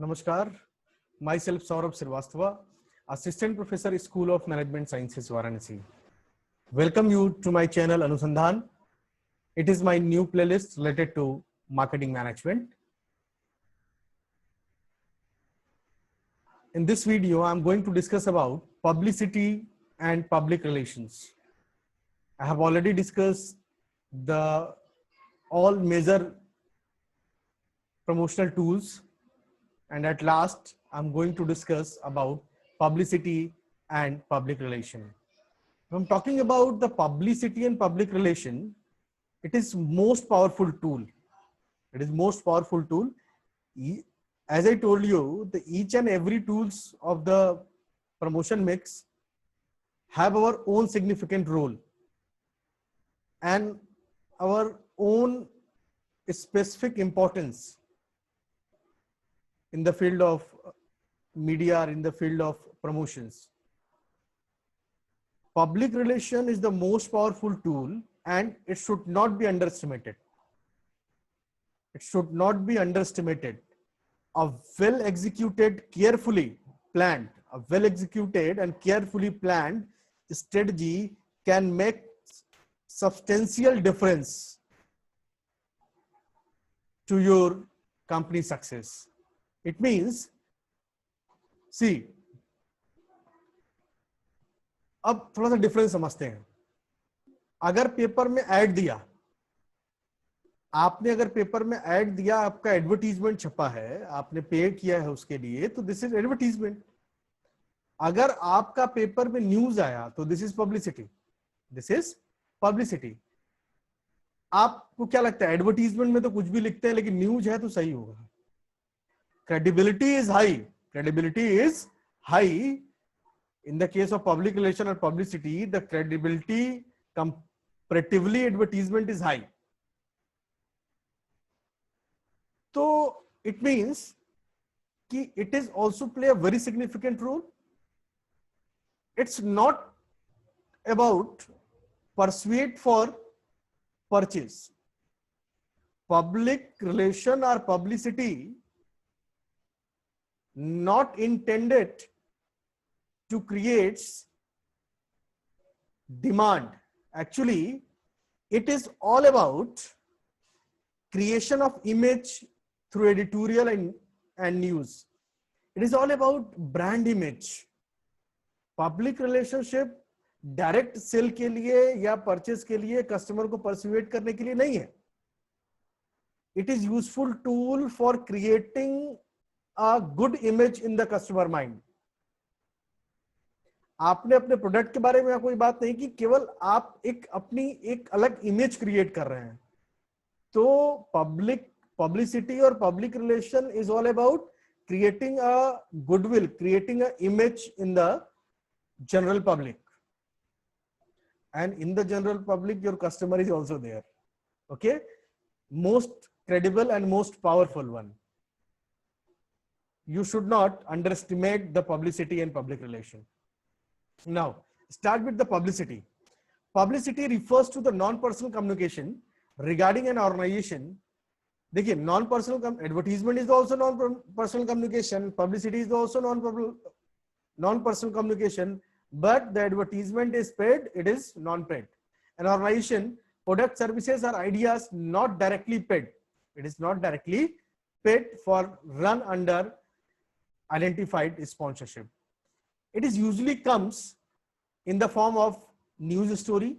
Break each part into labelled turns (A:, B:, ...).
A: Namaskar. Myself Saurabh Srivastava, Assistant Professor, School of Management Sciences, Varanasi. Welcome you to my channel Anusandhan. It is my new playlist related to marketing management. In this video, I'm going to discuss about publicity and public relations. I have already discussed the all major promotional tools, and at last I'm going to discuss about publicity and public relation. When I'm talking about the publicity and public relation, it is most powerful tool. It is most powerful tool. As I told you, the each and every tools of the promotion mix have our own significant role and our own specific importance in the field of media or in the field of promotions. Public relation is the most powerful tool and it should not be underestimated. It should not be underestimated. A well executed, carefully planned, a well executed and carefully planned strategy can make substantial difference to your company success. It means, see, अब थोड़ा सा difference समझते हैं. अगर paper में add दिया, आपने अगर पेपर में ऐड दिया, आपका एडवर्टीजमेंट छपा है, आपने पे किया है उसके लिए, तो दिस इज एडवर्टीजमेंट. अगर आपका पेपर में न्यूज आया तो this is publicity. This is publicity. आपको क्या लगता है, एडवर्टीजमेंट में तो कुछ भी लिखते हैं लेकिन न्यूज है तो सही होगा. Credibility is high. Credibility is high. In the case of public relation or publicity, the credibility comparatively advertisement is high. So it means कि it is also play a very significant role. It's not about persuade for purchase. Public relation or publicity not intended to create demand. Actually, it is all about creation of image through editorial and news. It is all about brand image. Public relationship direct sale के लिए या purchase के लिए customer को persuade करने के लिए नहीं है. It is useful tool for creating a good image in the customer mind. आपने अपने प्रोडक्ट के बारे में कोई बात नहीं की, केवल आप एक अपनी एक अलग इमेज क्रिएट कर रहे हैं. तो पब्लिसिटी और public relation is all about creating a goodwill, creating a image in the general public. And in the general public, your customer is also there. Okay, most credible and most powerful one. You should not underestimate the publicity and public relation. Now, start with the publicity. Publicity refers to the non-personal communication regarding an organization. देखिए, non-personal advertisement is also non-personal communication. Publicity is also non-personal communication. But the advertisement is paid, it is non-paid. An organization, product, services or ideas not directly paid. It is not directly paid for run under identified sponsorship. It is usually comes in the form of news story,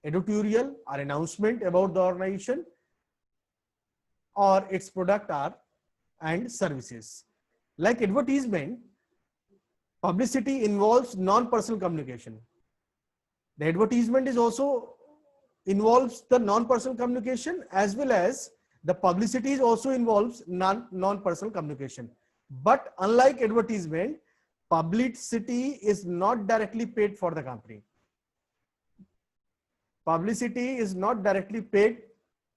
A: editorial or announcement about the organization or its product or and services. Like advertisement, publicity involves non-personal communication. The advertisement is also involves the non-personal communication, as well as the publicity also involves non-personal communication. But unlike advertisement, publicity is not directly paid for the company. Publicity is not directly paid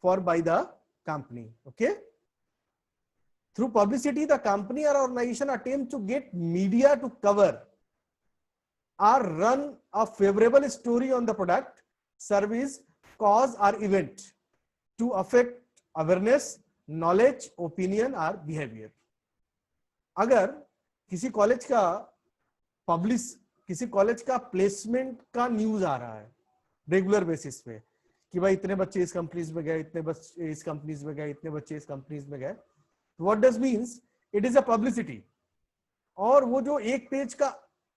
A: for by the company. Okay. Through publicity, the company or organization attempts to get media to cover or run a favorable story on the product, service, cause or event to affect awareness, knowledge, opinion or behavior. अगर किसी college का किसी college का placement का news आ रहा है regular basis पे कि भाई इतने बच्चे इस कंपनीज में गए, इतने बच्चे इस कंपनीज में गए, इतने बच्चे इस कंपनीज में गए, what does means it is a publicity. और वो जो एक पेज का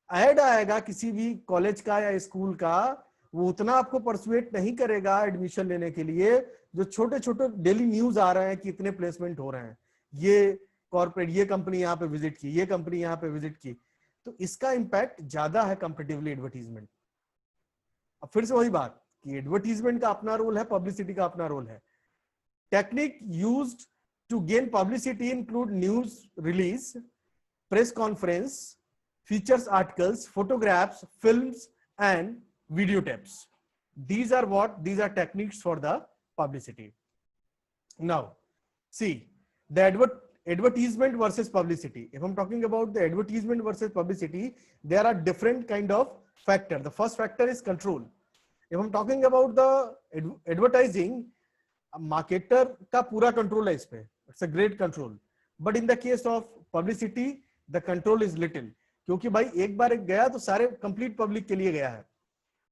A: ऐड आएगा किसी भी कॉलेज का या स्कूल का, वो उतना आपको परसुएट नहीं करेगा एडमिशन लेने के लिए जो छोटे छोटे डेली न्यूज आ रहे हैं कि इतने प्लेसमेंट हो रहे हैं, ये कॉर्पोरेट, ये कंपनी यहाँ पे विजिट की, ये कंपनी यहाँ पे विजिट की। तो इसका इंपैक्ट ज्यादा है कंपेरेटिवली एडवर्टीजमेंट। अब फिर से वही बात कि एडवर्टीजमेंट का अपना रोल है, पब्लिसिटी का अपना रोल है। Technique used to gain publicity include news release, press conference, features articles, photographs, films, and video tapes. These are techniques for the publicity. Now, see the advertisement versus publicity. If I'm talking about the advertisement versus publicity, there are different kind of factor. The first factor is control. If I'm talking about the advertising, marketer का पूरा control है इस पे. It's a great control. But in the case of publicity, the control is little, क्योंकि भाई एक बार एक गया तो सारे कंप्लीट पब्लिक के लिए गया है।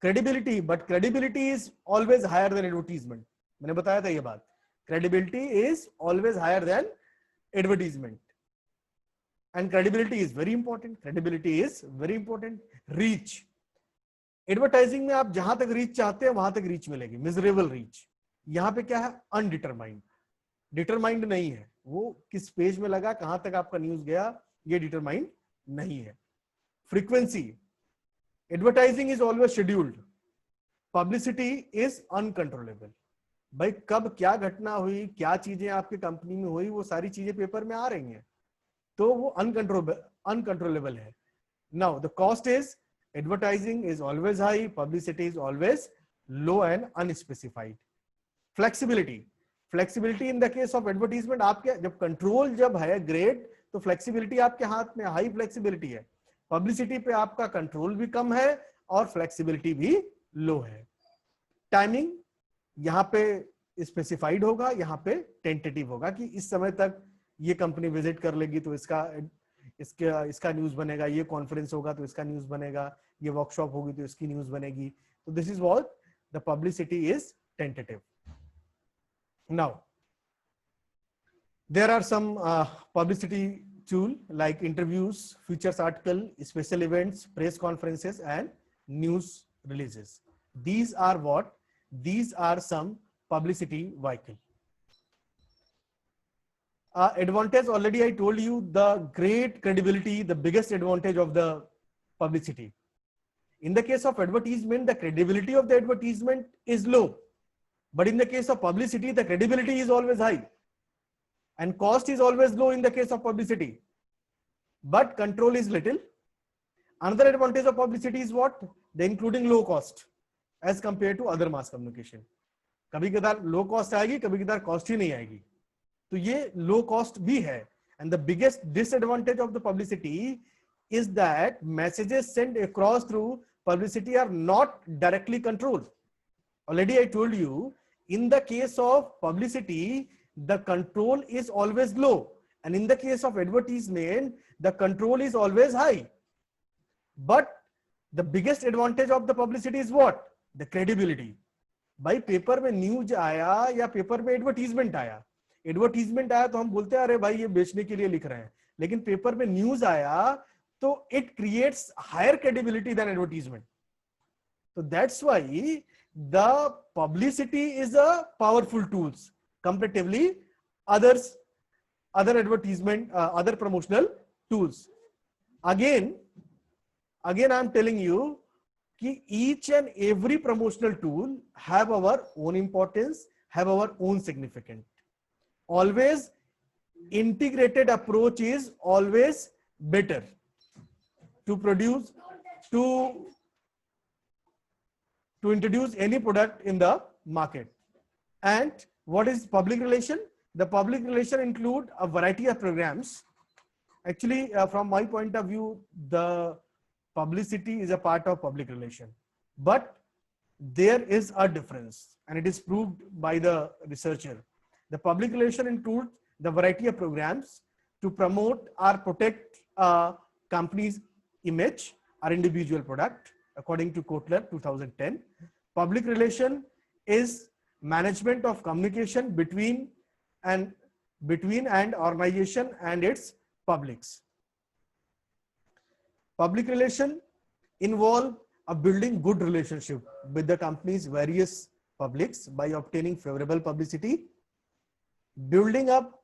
A: Credibility, but credibility is always higher than advertisement. मैंने बताया था ये बात, credibility is always higher than advertisement and credibility is very important. Credibility is very important. Reach, advertising में आप जहां तक रीच चाहते हैं वहां तक रीच मिलेगी, मिजरेबल रीच। यहां पे क्या है, अनडिटरमाइंड, डिटरमाइंड नहीं है, वो किस पेज में लगा, कहां तक आपका न्यूज गया, ये डिटरमाइंड नहीं है। Frequency, advertising is always scheduled, publicity is uncontrollable. भाई कब क्या घटना हुई, क्या चीजें आपकी कंपनी में हुई, वो सारी चीजें पेपर में आ रही हैं, तो वो अनकंट्रोलेबल है। Now the cost is, advertising is always high, publicity is always low and unspecified. Flexibility, flexibility in the case of advertisement, आपके जब कंट्रोल जब है ग्रेट, तो फ्लेक्सिबिलिटी आपके हाथ में, हाई फ्लेक्सिबिलिटी है। पब्लिसिटी पे आपका कंट्रोल भी कम है और फ्लेक्सिबिलिटी भी लो है। टाइमिंग यहां पे स्पेसिफाइड होगा, यहां पे टेंटेटिव होगा कि इस समय तक ये कंपनी विजिट कर लेगी तो इसका न्यूज बनेगा, ये कॉन्फ्रेंस होगा तो इसका न्यूज बनेगा, ये वर्कशॉप होगी तो इसकी न्यूज बनेगी। तो this is what the publicity is tentative. Now there are some publicity tool like interviews, features article, special events, press conferences, and news releases. These are some publicity vehicle. Advantage, already I told you the great credibility, the biggest advantage of the publicity. In the case of advertisement, the credibility of the advertisement is low, but in the case of publicity, the credibility is always high. And cost is always low in the case of publicity, but control is little. Another advantage of publicity is what? The including low cost as compared to other mass communication. कभी कदार low cost आएगी, कभी कदार cost ही नहीं आएगी, तो ये low cost भी है। And the biggest disadvantage of the publicity is that messages sent across through publicity are not directly controlled. Already I told you, in the case of publicity, the control is always low, and in the case of advertisement, the control is always high. But the biggest advantage of the publicity is what? The credibility. भाई paper में news आया या paper में advertisement आया, advertisement आया तो हम बोलते हैं अरे भाई ये बेचने के लिए लिख रहे हैं, लेकिन पेपर में न्यूज आया तो it creates higher credibility than advertisement. So that's why the publicity is a powerful tools comparatively other advertisement, other promotional tools. Again I'm telling you कि each and every promotional tool have our own importance, have our own significance. Always integrated approach is always better to produce, to introduce any product in the market. And what is public relation? The public relation include a variety of programs. Actually, from my point of view, the publicity is a part of public relation, but there is a difference, and it is proved by the researcher. The public relation includes the variety of programs to promote or protect a company's image or individual product, according to Kotler 2010. Public relation is management of communication between an organization and its publics. Public relation involve a building good relationship with the company's various publics by obtaining favorable publicity, building up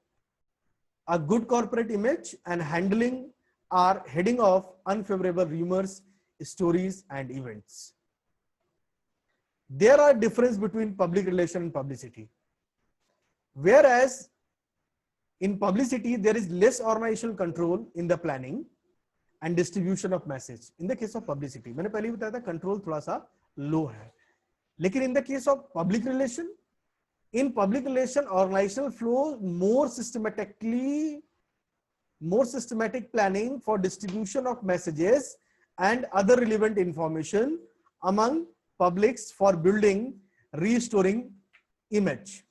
A: a good corporate image, and handling or heading off unfavorable rumors, stories, and events. There are differences between public relation and publicity. Whereas in publicity, there is less organizational control in the planning and distribution of message. In the case of publicity, मैंने पहले ही बताया था control थोड़ा सा लो है, लेकिन in the case of public relation, in public relation, organizational flow more systematic planning for distribution of messages and other relevant information among publics for building, restoring image.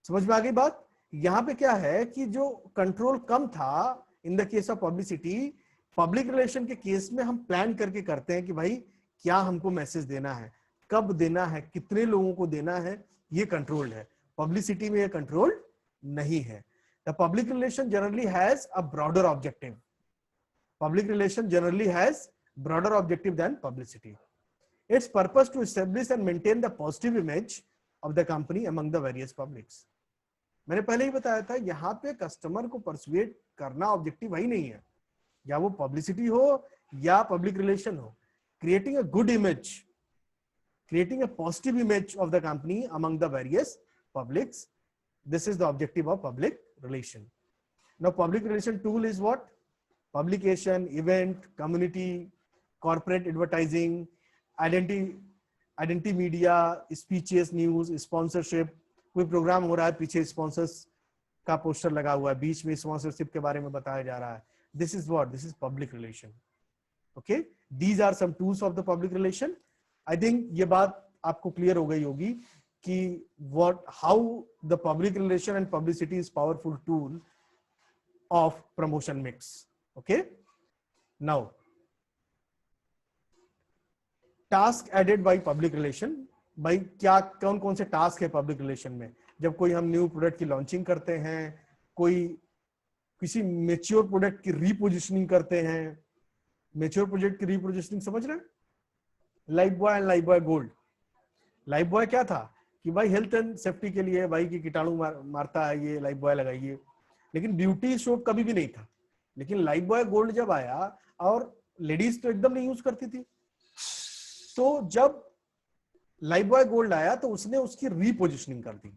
A: समझ में आ गई बात? यहां पे क्या है कि जो कंट्रोल कम था in the case of publicity, public relation के केस में हम प्लान करके करते हैं कि भाई क्या हमको मैसेज देना है, कब देना है, कितने लोगों को देना है, ये कंट्रोल्ड है. पब्लिसिटी में ये कंट्रोल नहीं है. The public relation generally has a broader objective. Public relation generally has broader objective than publicity. Its purpose to establish and maintain the positive image of the company among the various publics. मैंने पहले ही बताया था, यहाँ पे customer को persuade करना objective वही नहीं है, या वो पब्लिसिटी हो या पब्लिक रिलेशन हो. Creating a good image, creating a positive image of the company among the various publics, this is the objective of public relation. Now public relation tool is what? Publication, event, community, corporate advertising, identity media, speeches, news, sponsorship. कोई programme हो रहा है, पीछे sponsors का poster लगा हुआ है, बीच में स्पॉन्सरशिप के बारे में बताया जा रहा है. This is what? This is public relation. Okay, these are some tools of the public relation. I think ये बात आपको क्लियर हो गई होगी कि what, how the public relation and publicity is powerful tool of promotion mix. Okay, now task added by public relation. भाई क्या कौन कौन से टास्क है पब्लिक रिलेशन में? जब कोई हम न्यू प्रोडक्ट की लॉन्चिंग करते हैं, कोई किसी मेच्योर प्रोडक्ट की रीपोजिशनिंग करते हैं. मेच्योर प्रोडक्ट की रीपोजिशनिंग समझ रहे हैं? Life boy and life boy gold. Life boy क्या था कि भाई हेल्थ एंड सेफ्टी के लिए भाई की कीटाणु मारता है, ये लाइफ बॉय लगाइए. लेकिन ब्यूटी सोप कभी भी नहीं था. लेकिन लाइफ बॉय गोल्ड जब आया, और लेडीज तो एकदम नहीं यूज करती थी, तो जब लाइफ बॉय गोल्ड आया तो उसने उसकी रीपोजिशनिंग कर दी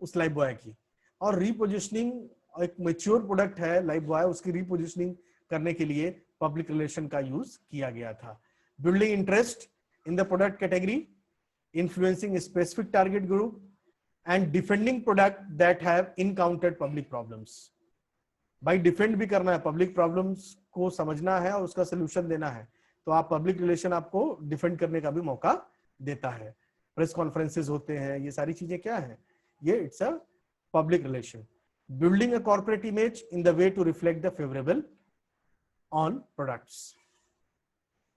A: उस लाइफ बॉय की. और रीपोजिशनिंग एक मैच्योर प्रोडक्ट है लाइफ बॉय, उसकी रीपोजिशनिंग करने के लिए पब्लिक रिलेशन का यूज किया गया था. Building interest in the product category, influencing a specific target group, and defending product that have encountered public problems. भाई डिफेंड भी करना है, पब्लिक प्रॉब्लम्स को समझना है और उसका सोल्यूशन देना है, तो आप पब्लिक रिलेशन आपको डिफेंड करने का भी मौका देता है. प्रेस कॉन्फ्रेंसेस होते हैं, ये सारी चीजें क्या है, ये it's a public relation. Building a corporate image in the way to reflect the favourable on products.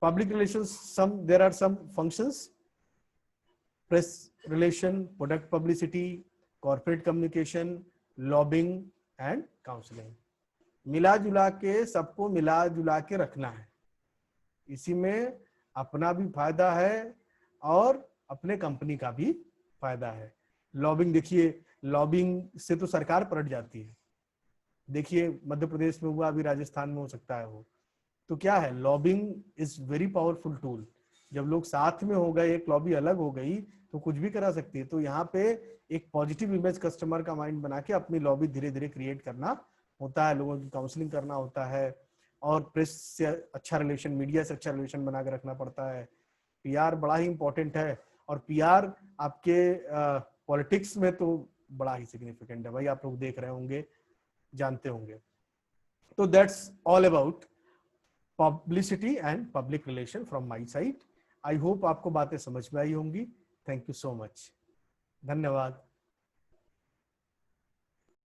A: Public relations, there are some functions: press relation, product publicity, corporate communication, lobbying and counseling. मिला जुला के सबको मिला जुला के रखना है. इसी में अपना भी फायदा है और अपने कंपनी का भी फायदा है. लॉबिंग देखिए, लॉबिंग से तो सरकार पलट जाती है. देखिए मध्य प्रदेश में हुआ, अभी राजस्थान में हो सकता है हो. तो क्या है, lobbying is very powerful tool. जब लोग साथ में हो गए, एक लॉबी अलग हो गई तो कुछ भी करा सकती है. तो यहाँ पे एक पॉजिटिव इमेज कस्टमर का माइंड बना के अपनी लॉबी धीरे धीरे क्रिएट करना होता है, लोगों की काउंसलिंग करना होता है, और प्रेस से अच्छा रिलेशन, मीडिया से अच्छा रिलेशन बना के रखना पड़ता है. पीआर बड़ा ही इंपॉर्टेंट है, और पीआर आपके पॉलिटिक्स में तो बड़ा ही सिग्निफिकेंट है. भाई आप लोग देख रहे होंगे, जानते होंगे. तो that's all about publicity and public relation from my side. I hope आपको बातें समझ में आई होंगी. Thank you so much. धन्यवाद.